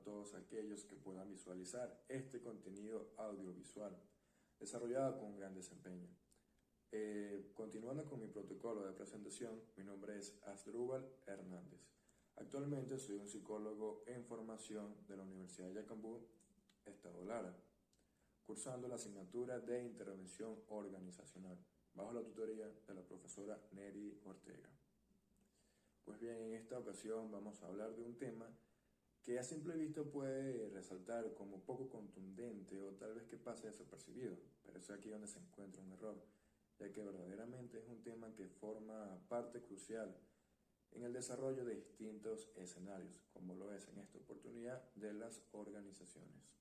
todos aquellos que puedan visualizar este contenido audiovisual, desarrollado con un gran desempeño. Continuando con mi protocolo de presentación, mi nombre es Asdrúbal Hernández. Actualmente soy un psicólogo en formación de la Universidad de Yacambú, Estado Lara, cursando la asignatura de Intervención Organizacional, bajo la tutoría de la profesora Neri Ortega. Pues bien, en esta ocasión vamos a hablar de un tema que a simple vista puede resaltar como poco contundente o tal vez que pase desapercibido, pero es aquí donde se encuentra un error, ya que verdaderamente es un tema que forma parte crucial en el desarrollo de distintos escenarios, como lo es en esta oportunidad de las organizaciones.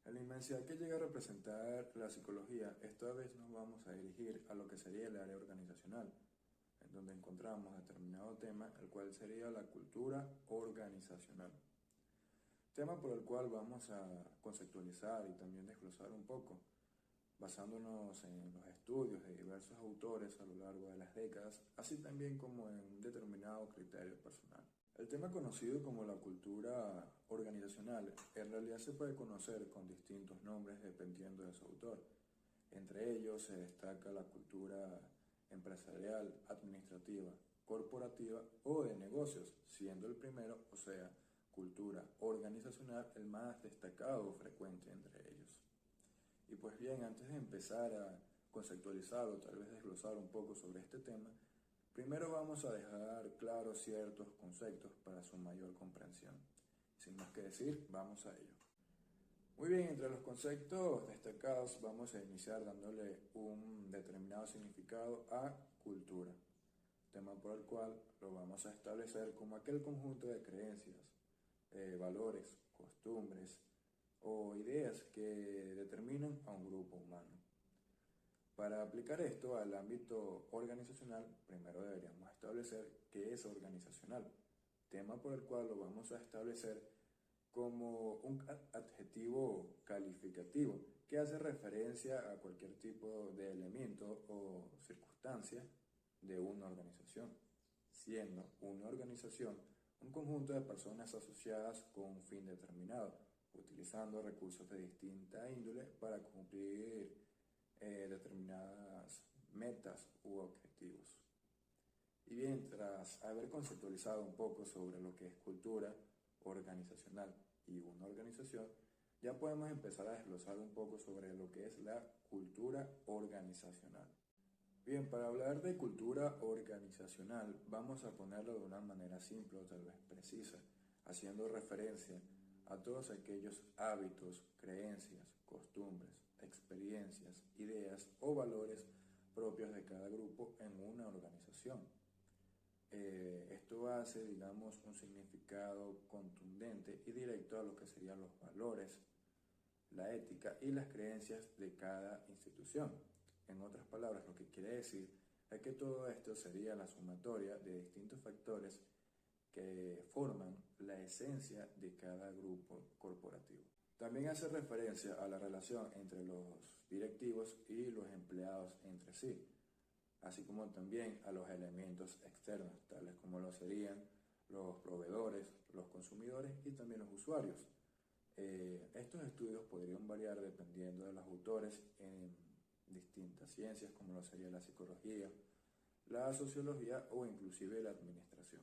En la inmensidad que llega a representar la psicología, esta vez nos vamos a dirigir a lo que sería el área organizacional, en donde encontramos determinado tema, el cual sería la cultura organizacional. Tema por el cual vamos a conceptualizar y también desglosar un poco, basándonos en los estudios de diversos autores a lo largo de las décadas, así también como en un determinado criterio personal. El tema conocido como la cultura organizacional en realidad se puede conocer con distintos nombres dependiendo de su autor. Entre ellos se destaca la cultura empresarial, administrativa, corporativa o de negocios, siendo el primero, o sea, cultura organizacional, el más destacado o frecuente entre ellos. Y pues bien, antes de empezar a conceptualizar o tal vez desglosar un poco sobre este tema, primero vamos a dejar claros ciertos conceptos para su mayor comprensión. Sin más que decir, vamos a ello. Muy bien, entre los conceptos destacados vamos a iniciar dándole un determinado significado a cultura, tema por el cual lo vamos a establecer como aquel conjunto de creencias, valores, costumbres o ideas que determinan a un grupo humano. Para aplicar esto al ámbito organizacional, primero deberíamos establecer qué es organizacional, tema por el cual lo vamos a establecer como un adjetivo calificativo que hace referencia a cualquier tipo de elemento o circunstancia de una organización, siendo una organización un conjunto de personas asociadas con un fin determinado, utilizando recursos de distinta índole para cumplir determinadas metas u objetivos. Y bien, tras haber conceptualizado un poco sobre lo que es cultura organizacional y una organización, ya podemos empezar a desglosar un poco sobre lo que es la cultura organizacional. Bien, para hablar de cultura organizacional, vamos a ponerlo de una manera simple o tal vez precisa, haciendo referencia a todos aquellos hábitos, creencias, costumbres, experiencias, ideas o valores propios de cada grupo en una organización. Esto hace, digamos, un significado contundente y directo a lo que serían los valores, la ética y las creencias de cada institución. En otras palabras, lo que quiere decir es que todo esto sería la sumatoria de distintos factores que forman la esencia de cada grupo corporativo. También hace referencia a la relación entre los directivos y los empleados entre sí, así como también a los elementos externos, tales como lo serían los proveedores, los consumidores y también los usuarios. Estos estudios podrían variar dependiendo de los autores en distintas ciencias, como lo sería la psicología, la sociología o inclusive la administración.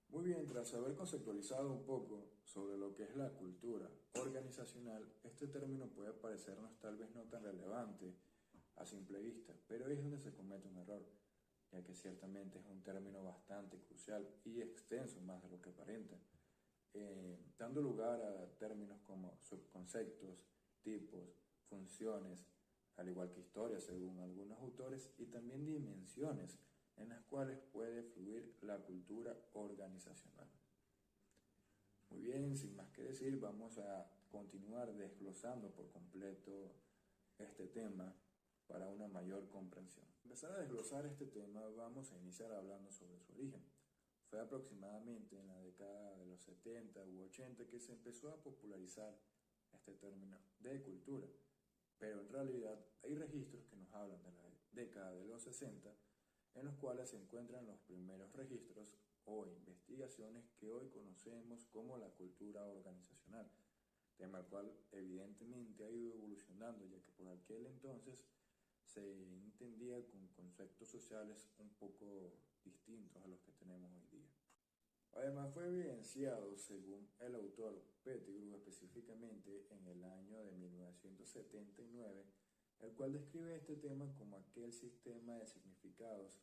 Muy bien, tras haber conceptualizado un poco sobre lo que es la cultura organizacional, este término puede parecernos tal vez no tan relevante a simple vista, pero es donde se comete un error, ya que ciertamente es un término bastante crucial y extenso más de lo que aparenta, dando lugar a términos como subconceptos, tipos, funciones, al igual que historias según algunos autores, y también dimensiones en las cuales puede fluir la cultura organizacional. Muy bien, sin más que decir, vamos a continuar desglosando por completo este tema para una mayor comprensión. Para empezar a desglosar este tema, vamos a iniciar hablando sobre su origen. Fue aproximadamente en la década de los 70 u 80 que se empezó a popularizar este término de cultura, pero en realidad hay registros que nos hablan de la década de los 60, en los cuales se encuentran los primeros registros o investigaciones que hoy conocemos como la cultura organizacional, tema el cual evidentemente ha ido evolucionando, ya que por aquel entonces se entendía con conceptos sociales un poco distintos a los que tenemos hoy día. Además fue evidenciado, según el autor Pettigrew, específicamente en el año de 1979, el cual describe este tema como aquel sistema de significados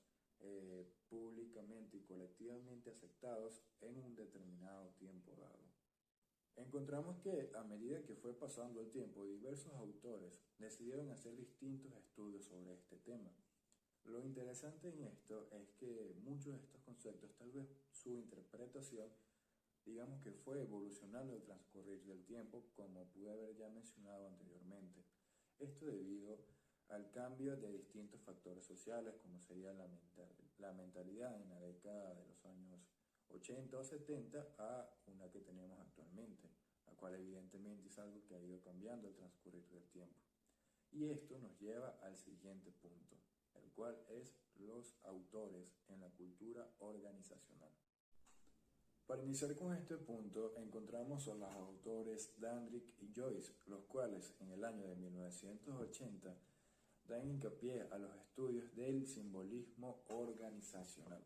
públicamente y colectivamente aceptados en un determinado tiempo dado. Encontramos que a medida que fue pasando el tiempo, diversos autores decidieron hacer distintos estudios sobre este tema. Lo interesante en esto es que muchos de estos conceptos, tal vez su interpretación, digamos que fue evolucionando al transcurrir del tiempo, como pude haber ya mencionado anteriormente. Esto debido al cambio de distintos factores sociales, como sería la mentalidad en la década de los años 80 o 70 a una que tenemos actualmente, la cual evidentemente es algo que ha ido cambiando al transcurrir del tiempo. Y esto nos lleva al siguiente punto, el cual es los autores en la cultura organizacional. Para iniciar con este punto, encontramos a los autores Dandridge y Joyce, los cuales en el año de 1980 dan hincapié a los estudios del simbolismo organizacional,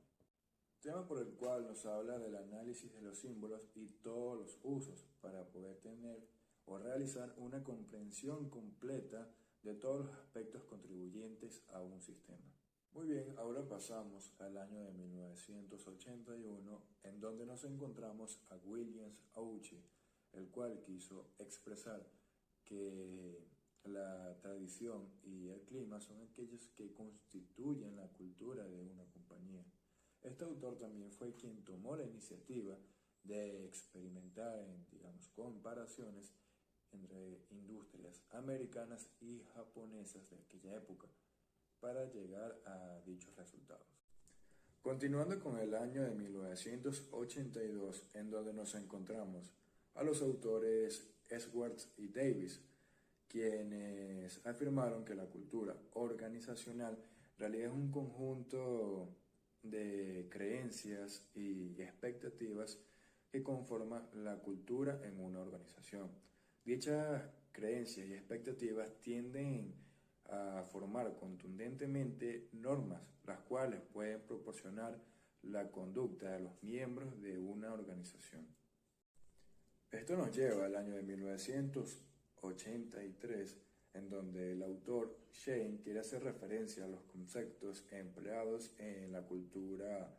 tema por el cual nos habla del análisis de los símbolos y todos los usos para poder tener o realizar una comprensión completa de todos los aspectos contribuyentes a un sistema. Muy bien, ahora pasamos al año de 1981, en donde nos encontramos a Williams Auchi, el cual quiso expresar que la tradición y el clima son aquellos que constituyen la cultura de una compañía. Este autor también fue quien tomó la iniciativa de experimentar en, digamos, comparaciones entre industrias americanas y japonesas de aquella época para llegar a dichos resultados. Continuando con el año de 1982, en donde nos encontramos a los autores Edwards y Davis, quienes afirmaron que la cultura organizacional en realidad es un conjunto de creencias y expectativas que conforman la cultura en una organización. Dichas creencias y expectativas tienden a formar contundentemente normas, las cuales pueden proporcionar la conducta de los miembros de una organización. Esto nos lleva al año de 1983, en donde el autor Shane quiere hacer referencia a los conceptos empleados en la cultura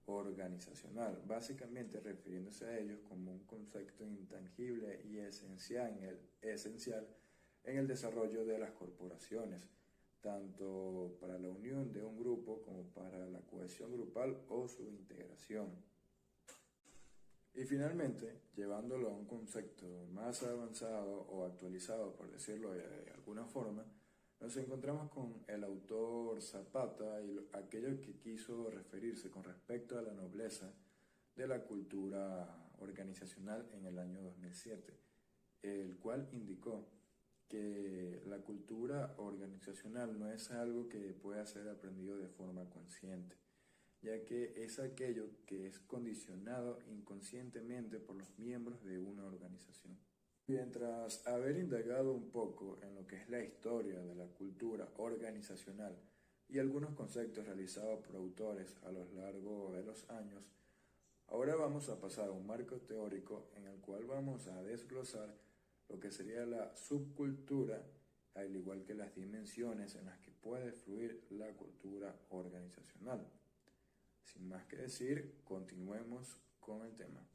organizacional, básicamente refiriéndose a ellos como un concepto intangible y esencial en el desarrollo de las corporaciones, tanto para la unión de un grupo como para la cohesión grupal o su integración. Y finalmente, llevándolo a un concepto más avanzado o actualizado, por decirlo de alguna forma, nos encontramos con el autor Zapata y aquello que quiso referirse con respecto a la nobleza de la cultura organizacional en el año 2007, el cual indicó que la cultura organizacional no es algo que pueda ser aprendido de forma consciente, ya que es aquello que es condicionado inconscientemente por los miembros de una organización. Mientras haber indagado un poco en lo que es la historia de la cultura organizacional y algunos conceptos realizados por autores a lo largo de los años, ahora vamos a pasar a un marco teórico en el cual vamos a desglosar lo que sería la subcultura, al igual que las dimensiones en las que puede fluir la cultura organizacional. Sin más que decir, continuemos con el tema.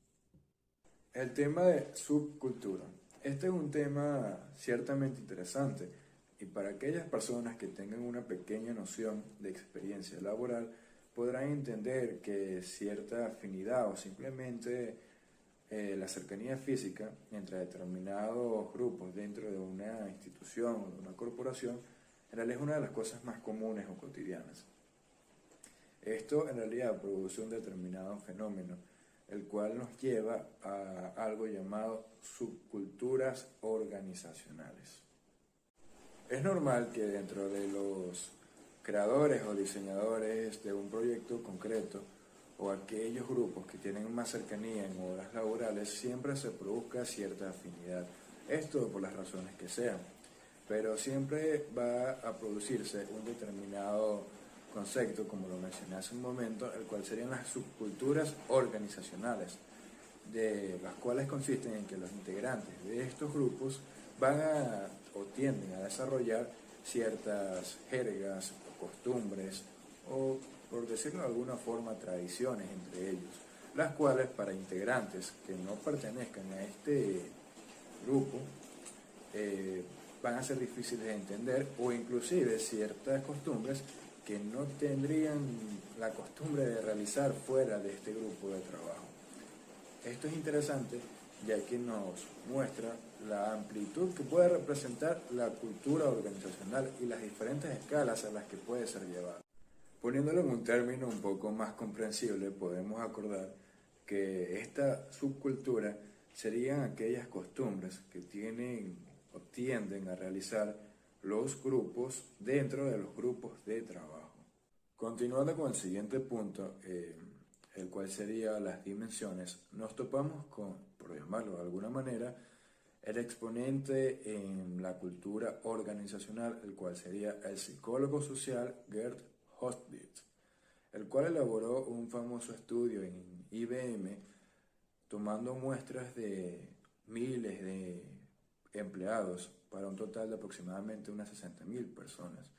El tema de subcultura. Este es un tema ciertamente interesante y para aquellas personas que tengan una pequeña noción de experiencia laboral podrán entender que cierta afinidad o simplemente la cercanía física entre determinados grupos dentro de una institución o de una corporación en realidad es una de las cosas más comunes o cotidianas. Esto en realidad produce un determinado fenómeno, el cual nos lleva a algo llamado subculturas organizacionales. Es normal que dentro de los creadores o diseñadores de un proyecto concreto o aquellos grupos que tienen más cercanía en horas laborales, siempre se produzca cierta afinidad. Esto por las razones que sean, pero siempre va a producirse un determinado concepto, como lo mencioné hace un momento, el cual serían las subculturas organizacionales, de las cuales consisten en que los integrantes de estos grupos van a o tienden a desarrollar ciertas jergas o costumbres o, por decirlo de alguna forma, tradiciones entre ellos, las cuales para integrantes que no pertenezcan a este grupo van a ser difíciles de entender, o inclusive ciertas costumbres que no tendrían la costumbre de realizar fuera de este grupo de trabajo. Esto es interesante ya que nos muestra la amplitud que puede representar la cultura organizacional y las diferentes escalas a las que puede ser llevada. Poniéndolo en un término un poco más comprensible, podemos acordar que esta subcultura serían aquellas costumbres que tienen o tienden a realizar los grupos dentro de los grupos de trabajo. Continuando con el siguiente punto, el cual sería las dimensiones, nos topamos con, por llamarlo de alguna manera, el exponente en la cultura organizacional, el cual sería el psicólogo social Gerd Hostbit, el cual elaboró un famoso estudio en IBM tomando muestras de miles de empleados para un total de aproximadamente unas 60.000 personas.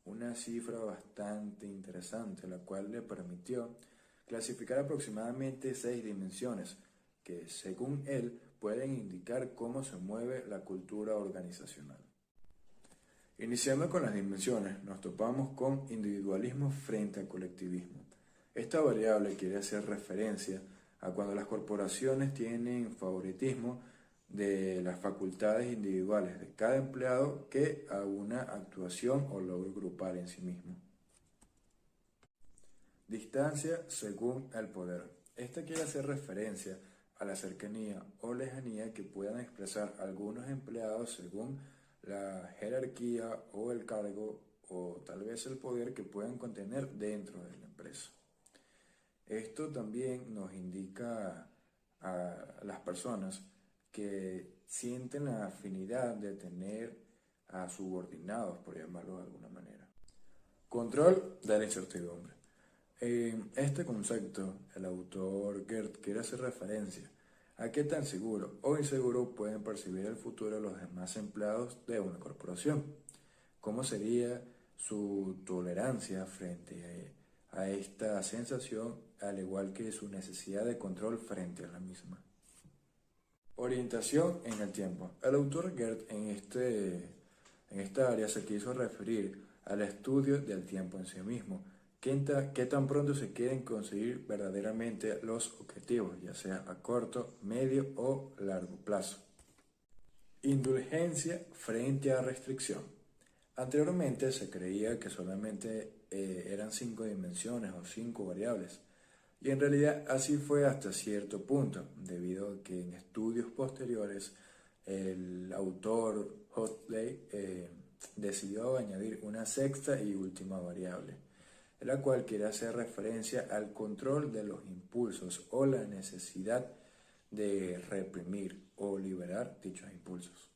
Una cifra bastante interesante, la cual le permitió clasificar aproximadamente 6 dimensiones que, según él, pueden indicar cómo se mueve la cultura organizacional. Iniciando con las dimensiones, nos topamos con individualismo frente al colectivismo. Esta variable quiere hacer referencia a cuando las corporaciones tienen favoritismo de las facultades individuales de cada empleado que a una actuación o logro grupal en sí mismo. Distancia según el poder. Esta quiere hacer referencia a la cercanía o lejanía que puedan expresar algunos empleados según la jerarquía o el cargo o tal vez el poder que puedan contener dentro de la empresa. Esto también nos indica a las personas que sienten la afinidad de tener a subordinados, por llamarlo de alguna manera. Control de la incertidumbre. En este concepto, el autor Gerd quiere hacer referencia a qué tan seguro o inseguro pueden percibir el futuro los demás empleados de una corporación. ¿Cómo sería su tolerancia frente a esta sensación, al igual que su necesidad de control frente a la misma? Orientación en el tiempo. El autor Gerd en esta área se quiso referir al estudio del tiempo en sí mismo. ¿Qué tan pronto se quieren conseguir verdaderamente los objetivos, ya sea a corto, medio o largo plazo? Indulgencia frente a restricción. Anteriormente se creía que solamente eran 5 dimensiones o 5 variables, y en realidad así fue hasta cierto punto, debido a que en estudios posteriores el autor Hotley decidió añadir una sexta y última variable, la cual quiere hacer referencia al control de los impulsos o la necesidad de reprimir o liberar dichos impulsos.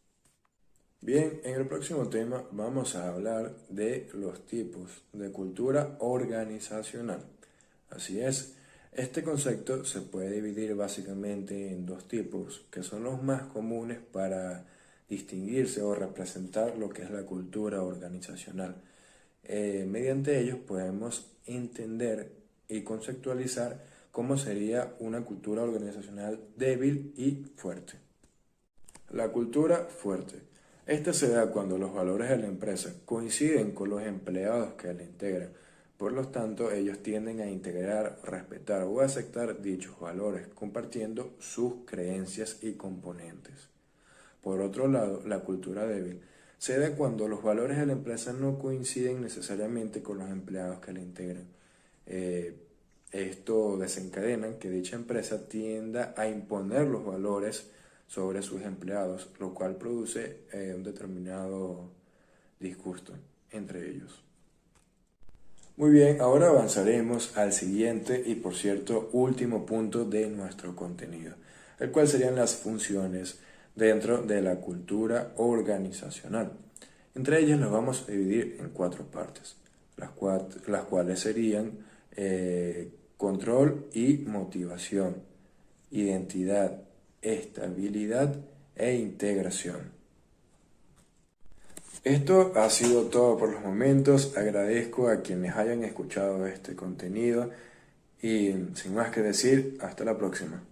Bien, en el próximo tema vamos a hablar de los tipos de cultura organizacional. Así es, este concepto se puede dividir básicamente en 2 tipos, que son los más comunes para distinguirse o representar lo que es la cultura organizacional. Mediante ellos podemos entender y conceptualizar cómo sería una cultura organizacional débil y fuerte. La cultura fuerte. Esta se da cuando los valores de la empresa coinciden con los empleados que la integran. Por lo tanto, ellos tienden a integrar, respetar o aceptar dichos valores, compartiendo sus creencias y componentes. Por otro lado, la cultura débil se da cuando los valores de la empresa no coinciden necesariamente con los empleados que la integran. Esto desencadena que dicha empresa tienda a imponer los valores sobre sus empleados, lo cual produce un determinado disgusto entre ellos. Muy bien, ahora avanzaremos al siguiente y por cierto último punto de nuestro contenido, el cual serían las funciones dentro de la cultura organizacional. Entre ellas las vamos a dividir en cuatro partes, las cuales serían control y motivación, identidad, estabilidad e integración. Esto ha sido todo por los momentos. Agradezco a quienes hayan escuchado este contenido y sin más que decir, hasta la próxima.